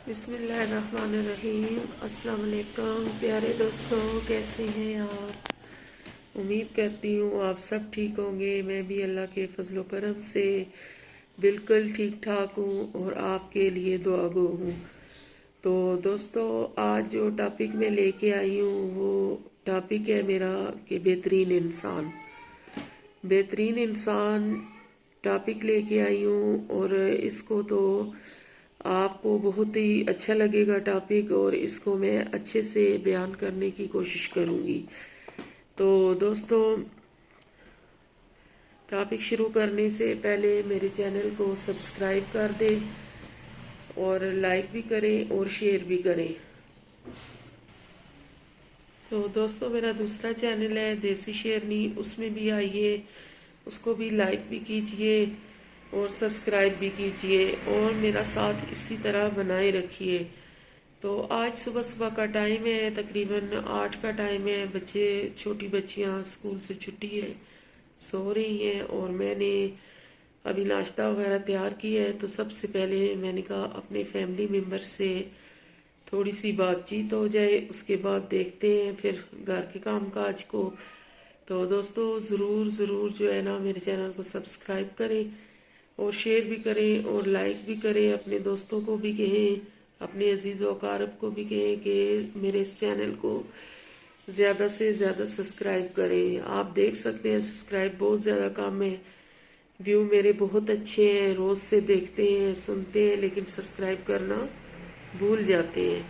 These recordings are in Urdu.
بسم اللہ الرحمن الرحیم۔ السلام علیکم پیارے دوستوں، کیسے ہیں آپ؟ امید کرتی ہوں آپ سب ٹھیک ہوں گے۔ میں بھی اللہ کے فضل و کرم سے بالکل ٹھیک ٹھاک ہوں اور آپ کے لیے دعا گو ہوں۔ تو دوستوں، آج جو ٹاپک میں لے کے آئی ہوں وہ ٹاپک ہے میرا کہ بہترین انسان۔ بہترین انسان ٹاپک لے کے آئی ہوں اور اس کو تو آپ کو بہت ہی اچھا لگے گا ٹاپک، اور اس کو میں اچھے سے بیان کرنے کی کوشش کروں گی۔ تو دوستوں، ٹاپک شروع کرنے سے پہلے میرے چینل کو سبسکرائب کر دیں اور لائک بھی کریں اور شیئر بھی کریں۔ تو دوستوں، میرا دوسرا چینل ہے دیسی شیرنی، اس میں بھی آئیے، اس کو بھی لائک بھی کیجئے اور سبسکرائب بھی کیجئے اور میرا ساتھ اسی طرح بنائے رکھیے۔ تو آج صبح صبح کا ٹائم ہے، تقریباً 8 کا ٹائم ہے، بچے چھوٹی بچیاں اسکول سے چھٹی ہے، سو رہی ہیں، اور میں نے ابھی ناشتہ وغیرہ تیار کیا ہے۔ تو سب سے پہلے میں نے کہا اپنے فیملی ممبر سے تھوڑی سی بات چیت ہو جائے، اس کے بعد دیکھتے ہیں پھر گھر کے کام کاج کو۔ تو دوستو، ضرور جو ہے نا میرے چینل کو سبسکرائب کریں اور شیئر بھی کریں اور لائک بھی کریں، اپنے دوستوں کو بھی کہیں، اپنے عزیز و اقارب کو بھی کہیں کہ میرے اس چینل کو زیادہ سے زیادہ سبسکرائب کریں۔ آپ دیکھ سکتے ہیں سبسکرائب بہت زیادہ کم ہے، ویو میرے بہت اچھے ہیں، روز سے دیکھتے ہیں سنتے ہیں، لیکن سبسکرائب کرنا بھول جاتے ہیں۔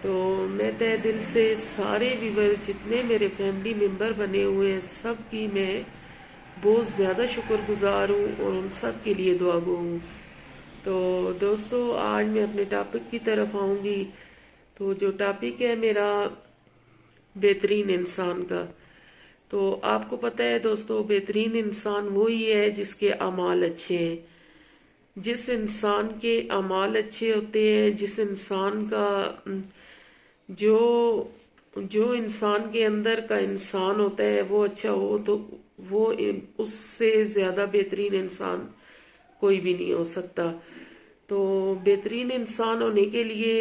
تو میں تہ دل سے سارے ویور جتنے میرے فیملی ممبر بنے ہوئے ہیں سب کی میں بہت زیادہ شکر گزار ہوں اور ان سب کے لیے دعا گو ہوں۔ تو دوستو، آج میں اپنے ٹاپک کی طرف آؤں گی۔ تو جو ٹاپک ہے میرا بہترین انسان کا، تو آپ کو پتہ ہے دوستو، بہترین انسان وہی ہے جس کے اعمال اچھے ہیں۔ جس انسان کے اعمال اچھے ہوتے ہیں، جس انسان کا جو انسان کے اندر کا انسان ہوتا ہے وہ اچھا ہو، تو وہ اس سے زیادہ بہترین انسان کوئی بھی نہیں ہو سکتا۔ تو بہترین انسان ہونے کے لیے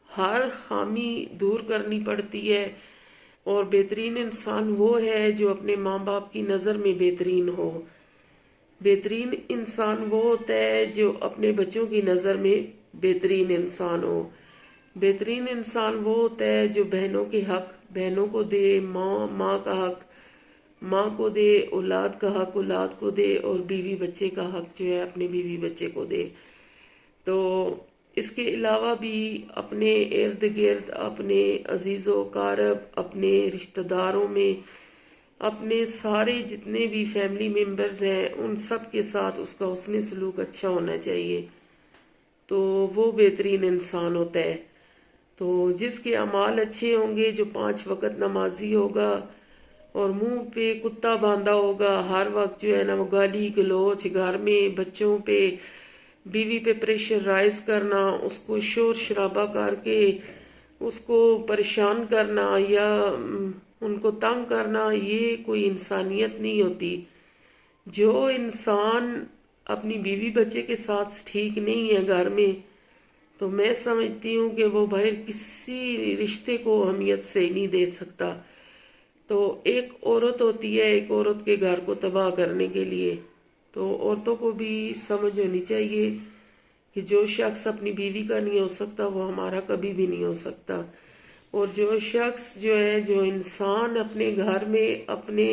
ہر خامی دور کرنی پڑتی ہے، اور بہترین انسان وہ ہے جو اپنے ماں باپ کی نظر میں بہترین ہو۔ بہترین انسان وہ ہوتا ہے جو اپنے بچوں کی نظر میں بہترین انسان ہو۔ بہترین انسان وہ ہوتا ہے جو بہنوں کے حق بہنوں کو دے، ماں کا حق ماں کو دے، اولاد کا حق اولاد کو دے، اور بیوی بچے کا حق جو ہے اپنے بیوی بچے کو دے۔ تو اس کے علاوہ بھی اپنے ارد گرد، اپنے عزیز و اقارب، اپنے رشتہ داروں میں، اپنے سارے جتنے بھی فیملی ممبرز ہیں ان سب کے ساتھ اس کا حسن سلوک اچھا ہونا چاہیے، تو وہ بہترین انسان ہوتا ہے۔ تو جس کے اعمال اچھے ہوں گے، جو 5 وقت نمازی ہوگا اور منہ پہ کتا باندھا ہوگا، ہر وقت جو ہے نا وہ گالی گلوچ گھر میں بچوں پہ بیوی پہ پریشر رائز کرنا، اس کو شور شرابہ کر کے اس کو پریشان کرنا یا ان کو تنگ کرنا، یہ کوئی انسانیت نہیں ہوتی۔ جو انسان اپنی بیوی بچے کے ساتھ ٹھیک نہیں ہے گھر میں، تو میں سمجھتی ہوں کہ وہ باہر کسی رشتے کو اہمیت سے نہیں دے سکتا۔ تو ایک عورت ہوتی ہے ایک عورت کے گھر کو تباہ کرنے کے لیے، تو عورتوں کو بھی سمجھ ہونی چاہیے کہ جو شخص اپنی بیوی کا نہیں ہو سکتا وہ ہمارا کبھی بھی نہیں ہو سکتا۔ اور جو شخص جو ہے، جو انسان اپنے گھر میں اپنے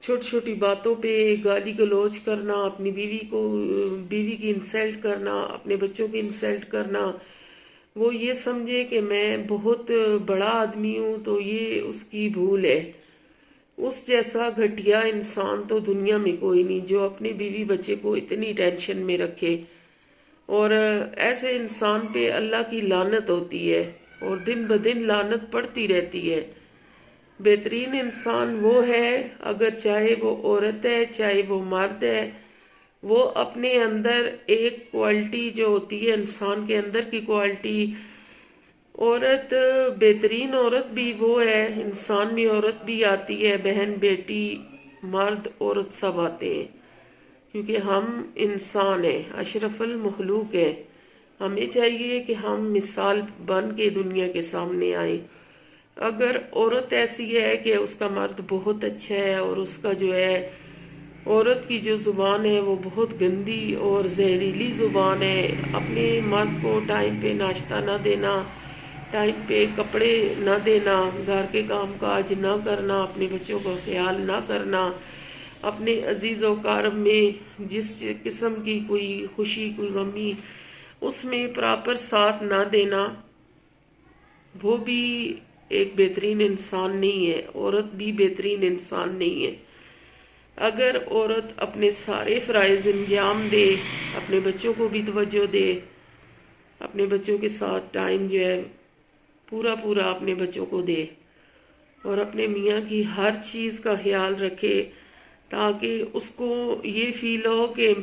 چھوٹی چھوٹی باتوں پہ گالی گلوچ کرنا، اپنی بیوی کی انسلٹ کرنا، اپنے بچوں کی انسلٹ کرنا، وہ یہ سمجھے کہ میں بہت بڑا آدمی ہوں، تو یہ اس کی بھول ہے۔ اس جیسا گھٹیا انسان تو دنیا میں کوئی نہیں جو اپنے بیوی بچے کو اتنی ٹینشن میں رکھے، اور ایسے انسان پہ اللہ کی لعنت ہوتی ہے اور دن بدن لعنت پڑتی رہتی ہے۔ بہترین انسان وہ ہے، اگر چاہے وہ عورت ہے چاہے وہ مرد ہے، وہ اپنے اندر ایک کوالٹی جو ہوتی ہے انسان کے اندر کی کوالٹی، عورت بہترین عورت بھی وہ ہے، انسان میں عورت بھی آتی ہے، بہن بیٹی مرد عورت سب آتے ہیں، کیونکہ ہم انسان ہیں، اشرف المخلوق ہیں۔ ہمیں چاہیے کہ ہم مثال بن کے دنیا کے سامنے آئیں۔ اگر عورت ایسی ہے کہ اس کا مرد بہت اچھا ہے اور اس کا جو ہے عورت کی جو زبان ہے وہ بہت گندی اور زہریلی زبان ہے، اپنے مرد کو ٹائم پہ ناشتہ نہ دینا، ٹائم پہ کپڑے نہ دینا، گھر کے کام کاج نہ کرنا، اپنے بچوں کا خیال نہ کرنا، اپنے عزیز و اقارب میں جس قسم کی کوئی خوشی کوئی غمی اس میں پراپر ساتھ نہ دینا، وہ بھی ایک بہترین انسان نہیں ہے، عورت بھی بہترین انسان نہیں ہے۔ اگر عورت اپنے سارے فرائض انجام دے، اپنے بچوں کو بھی توجہ دے، اپنے بچوں کے ساتھ ٹائم جو ہے پورا اپنے بچوں کو دے، اور اپنے میاں کی ہر چیز کا خیال رکھے، تاکہ اس کو یہ فیل ہو کہ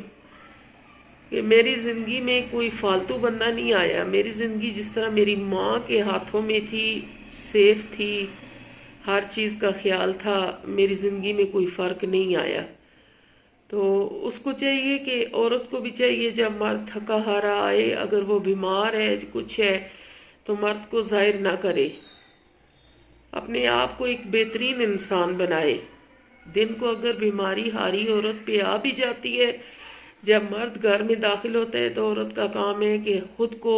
میری زندگی میں کوئی فالتو بندہ نہیں آیا، میری زندگی جس طرح میری ماں کے ہاتھوں میں تھی، سیف تھی، ہر چیز کا خیال تھا، میری زندگی میں کوئی فرق نہیں آیا۔ تو اس کو چاہیے کہ عورت کو بھی چاہیے جب مرد تھکا ہارا آئے، اگر وہ بیمار ہے کچھ ہے تو مرد کو ظاہر نہ کرے، اپنے آپ کو ایک بہترین انسان بنائے۔ دن کو اگر بیماری ہاری عورت پہ آ بھی جاتی ہے، جب مرد گھر میں داخل ہوتا ہے تو عورت کا کام ہے کہ خود کو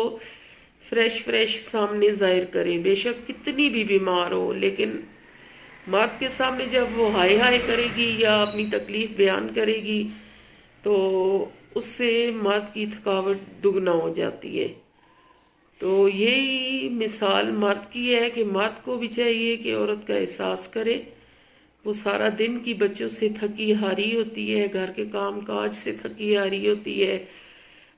فریش سامنے ظاہر کرے، بے شک کتنی بھی بیمار ہو، لیکن مرد کے سامنے جب وہ ہائے کرے گی یا اپنی تکلیف بیان کرے گی تو اس سے مرد کی تھکاوٹ دگنا ہو جاتی ہے۔ تو یہی مثال مرد کی ہے کہ مرد کو بھی چاہیے کہ عورت کا احساس کرے، وہ سارا دن کی بچوں سے تھکی ہاری ہوتی ہے، گھر کے کام کاج سے تھکی ہاری ہوتی ہے،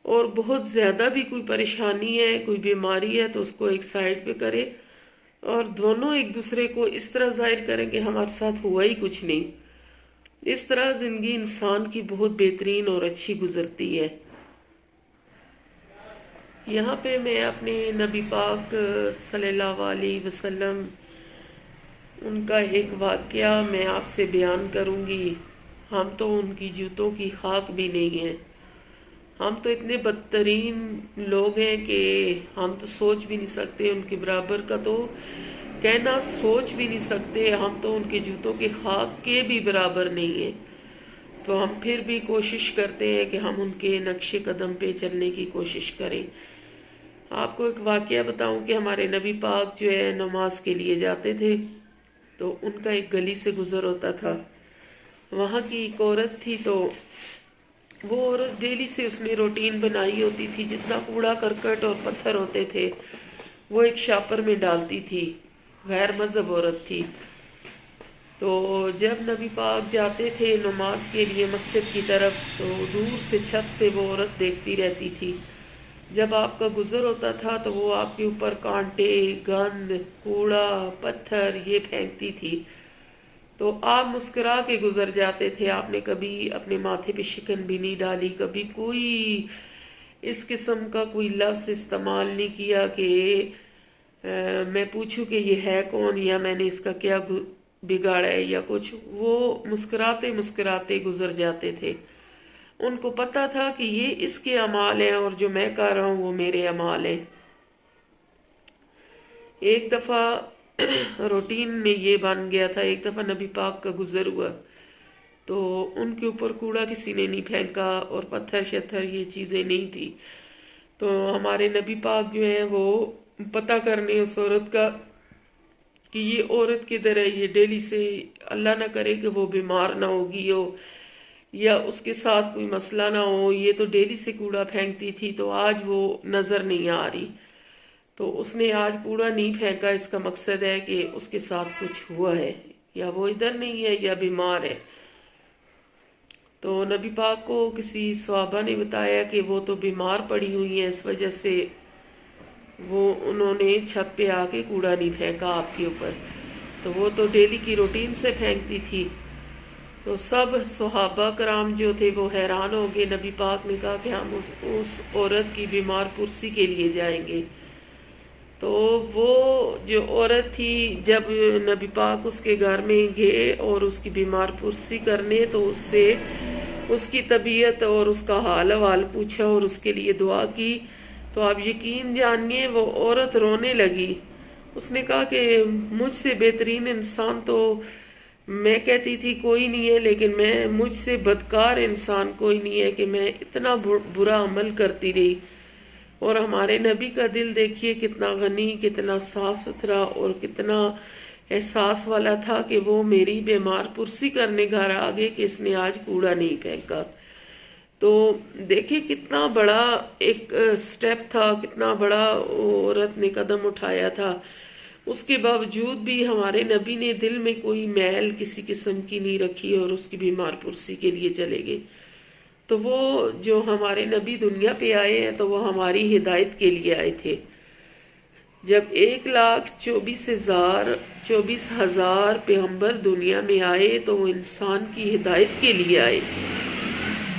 اور بہت زیادہ بھی کوئی پریشانی ہے، کوئی بیماری ہے تو اس کو ایک سائڈ پہ کرے، اور دونوں ایک دوسرے کو اس طرح ظاہر کریں کہ ہمارے ساتھ ہوا ہی کچھ نہیں۔ اس طرح زندگی انسان کی بہت بہترین اور اچھی گزرتی ہے۔ یہاں پہ میں اپنے نبی پاک صلی اللہ علیہ وسلم ان کا ایک واقعہ میں آپ سے بیان کروں گی۔ ہم تو ان کی جوتوں کی خاک بھی نہیں ہیں، ہم تو اتنے بدترین لوگ ہیں کہ ہم تو سوچ بھی نہیں سکتے، ان کے برابر کا تو کہنا سوچ بھی نہیں سکتے، ہم تو ان کے جوتوں کے خاک کے بھی برابر نہیں ہیں۔ تو ہم پھر بھی کوشش کرتے ہیں کہ ہم ان کے نقش قدم پہ چلنے کی کوشش کریں۔ آپ کو ایک واقعہ بتاؤں کہ ہمارے نبی پاک جو ہے نماز کے لیے جاتے تھے تو ان کا ایک گلی سے گزر ہوتا تھا، وہاں کی ایک عورت تھی، تو وہ عورت ڈیلی سے اس نے روٹین بنائی ہوتی تھی، جتنا کوڑا کرکٹ اور پتھر ہوتے تھے وہ ایک شاپر میں ڈالتی تھی، غیر مذہب عورت تھی۔ تو جب نبی پاک جاتے تھے نماز کے لیے مسجد کی طرف تو دور سے چھت سے وہ عورت دیکھتی رہتی تھی، جب آپ کا گزر ہوتا تھا تو وہ آپ کے اوپر کانٹے، گند، کوڑا، پتھر یہ پھینکتی تھی، تو آپ مسکرا کے گزر جاتے تھے، آپ نے کبھی اپنے ماتھے پہ شکن بھی نہیں ڈالی، کبھی کوئی اس قسم کا کوئی لفظ استعمال نہیں کیا کہ میں پوچھوں کہ یہ ہے کون یا میں نے اس کا کیا بگاڑا ہے یا کچھ، وہ مسکراتے مسکراتے گزر جاتے تھے۔ ان کو پتا تھا کہ یہ اس کے اعمال ہیں اور جو میں کر رہا ہوں وہ میرے اعمال ہیں۔ ایک دفعہ روٹین میں یہ بن گیا تھا، ایک دفعہ نبی پاک کا گزر ہوا تو ان کے اوپر کوڑا کسی نے نہیں پھینکا اور پتھر شتھر یہ چیزیں نہیں تھی، تو ہمارے نبی پاک جو ہیں وہ پتہ کرنے اس عورت کا کہ یہ عورت کدھر ہے، یہ ڈیلی سے اللہ نہ کرے کہ وہ بیمار نہ ہوگی ہو یا اس کے ساتھ کوئی مسئلہ نہ ہو، یہ تو ڈیلی سے کوڑا پھینکتی تھی تو آج وہ نظر نہیں آ رہی، تو اس نے آج کوڑا نہیں پھینکا، اس کا مقصد ہے کہ اس کے ساتھ کچھ ہوا ہے، یا وہ ادھر نہیں ہے یا بیمار ہے۔ تو نبی پاک کو کسی صحابہ نے بتایا کہ وہ تو بیمار پڑی ہوئی ہیں، اس وجہ سے انہوں نے چھت پہ آ کے کوڑا نہیں پھینکا آپ کے اوپر، تو وہ تو ڈیلی کی روٹین سے پھینکتی تھی۔ تو سب صحابہ کرام جو تھے وہ حیران ہو گئے، نبی پاک نے کہا کہ ہم اس عورت کی بیمار پرسی کے لیے جائیں گے۔ تو وہ جو عورت تھی جب نبی پاک اس کے گھر میں گئے اور اس کی بیمار پرسی کرنے تو اس سے اس کی طبیعت اور اس کا حال احوال پوچھا اور اس کے لیے دعا کی، تو تو آپ یقین جانیے وہ عورت رونے لگی. اس نے کہا کہ مجھ سے بہترین انسان تو میں کہتی تھی کوئی نہیں ہے، لیکن مجھ سے بدکار انسان کوئی نہیں ہے کہ میں اتنا برا عمل کرتی رہی. اور ہمارے نبی کا دل دیکھیے کتنا غنی، کتنا صاف ستھرا اور کتنا احساس والا تھا کہ وہ میری بیمار پرسی کرنے گھر آگے کہ اس نے آج کوڑا نہیں پھینکا. تو دیکھیں کتنا بڑا ایک سٹیپ تھا، کتنا بڑا عورت نے قدم اٹھایا تھا. اس کے باوجود بھی ہمارے نبی نے دل میں کوئی میل کسی قسم کی نہیں رکھی اور اس کی بیمار پرسی کے لیے چلے گئے. تو وہ جو ہمارے نبی دنیا پہ آئے ہیں تو وہ ہماری ہدایت کے لیے آئے تھے. جب 1,24,000 پیغمبر دنیا میں آئے تو وہ انسان کی ہدایت کے لیے آئے،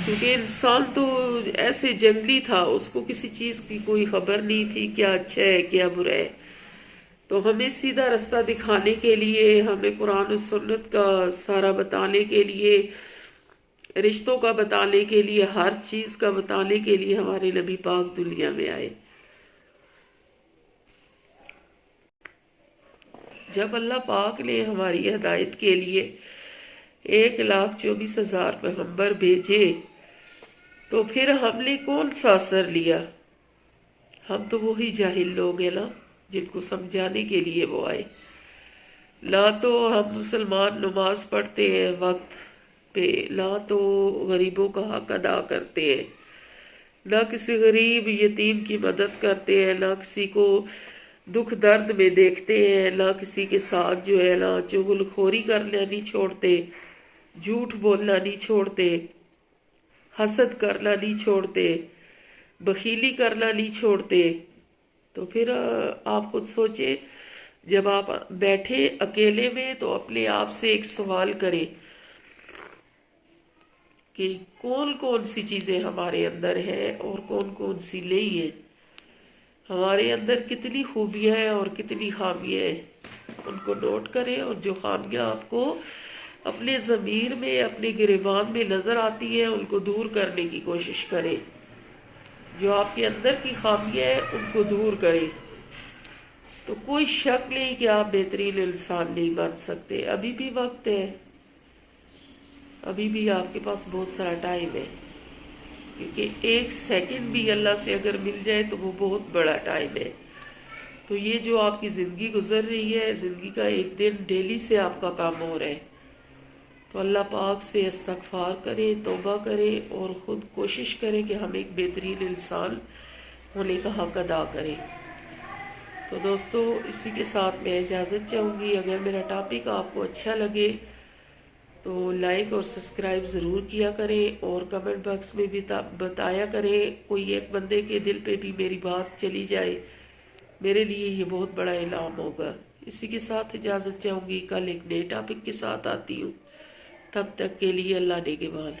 کیونکہ انسان تو ایسے جنگلی تھا، اس کو کسی چیز کی کوئی خبر نہیں تھی کیا اچھا ہے کیا برا ہے. تو ہمیں سیدھا رستہ دکھانے کے لیے، ہمیں قرآن و سنت کا سارا بتانے کے لیے، رشتوں کا بتانے کے لیے، ہر چیز کا بتانے کے لیے ہمارے نبی پاک دنیا میں آئے. جب اللہ پاک نے ہماری ہدایت کے لیے 1,24,000 پیغمبر بھیجے تو پھر ہم نے کون سا اثر لیا؟ ہم تو وہی جاہل لوگ ہیں نا جن کو سمجھانے کے لیے وہ آئے. نہ تو ہم مسلمان نماز پڑھتے ہیں وقت پہ، نہ تو غریبوں کا حق ادا کرتے ہیں، نہ کسی غریب یتیم کی مدد کرتے ہیں، نہ کسی کو دکھ درد میں دیکھتے ہیں، نہ کسی کے ساتھ جو ہے نا چغل خوری کرنا نہیں چھوڑتے، جھوٹ بولنا نہیں چھوڑتے، حسد کرنا نہیں چھوڑتے، بخیلی کرنا نہیں چھوڑتے. تو پھر آپ خود سوچیں، جب آپ بیٹھے اکیلے میں تو اپنے آپ سے ایک سوال کریں کہ کون کون سی چیزیں ہمارے اندر ہیں اور کون کون سی نہیں ہیں، ہمارے اندر کتنی خوبیاں ہیں اور کتنی خامیاں ہیں. ان کو نوٹ کریں، اور جو خامیاں آپ کو اپنے ضمیر میں، اپنے گریبان میں نظر آتی ہیں ان کو دور کرنے کی کوشش کریں. جو آپ کے اندر کی خامیاں ہیں ان کو دور کریں. تو کوئی شک نہیں کہ آپ بہترین انسان نہیں بن سکتے. ابھی بھی وقت ہے، ابھی بھی آپ کے پاس بہت سارا ٹائم ہے، کیونکہ 1 سیکنڈ بھی اللہ سے اگر مل جائے تو وہ بہت بڑا ٹائم ہے. تو یہ جو آپ کی زندگی گزر رہی ہے، زندگی کا ایک دن ڈیلی سے آپ کا کام ہو رہا ہے. تو اللہ پاک سے استغفار کریں، توبہ کریں اور خود کوشش کریں کہ ہم ایک بہترین انسان ہونے کا حق ادا کریں. تو دوستو اسی کے ساتھ میں اجازت چاہوں گی. اگر میرا ٹاپک آپ کو اچھا لگے تو لائک اور سبسکرائب ضرور کیا کریں، اور کمنٹ باکس میں بھی بتایا کریں. کوئی ایک بندے کے دل پہ بھی میری بات چلی جائے، میرے لیے یہ بہت بڑا انعام ہوگا. اسی کے ساتھ اجازت چاہوں گی. کل ایک نئے ٹاپک کے ساتھ آتی ہوں. تب تک کے لیے اللہ نگہبان.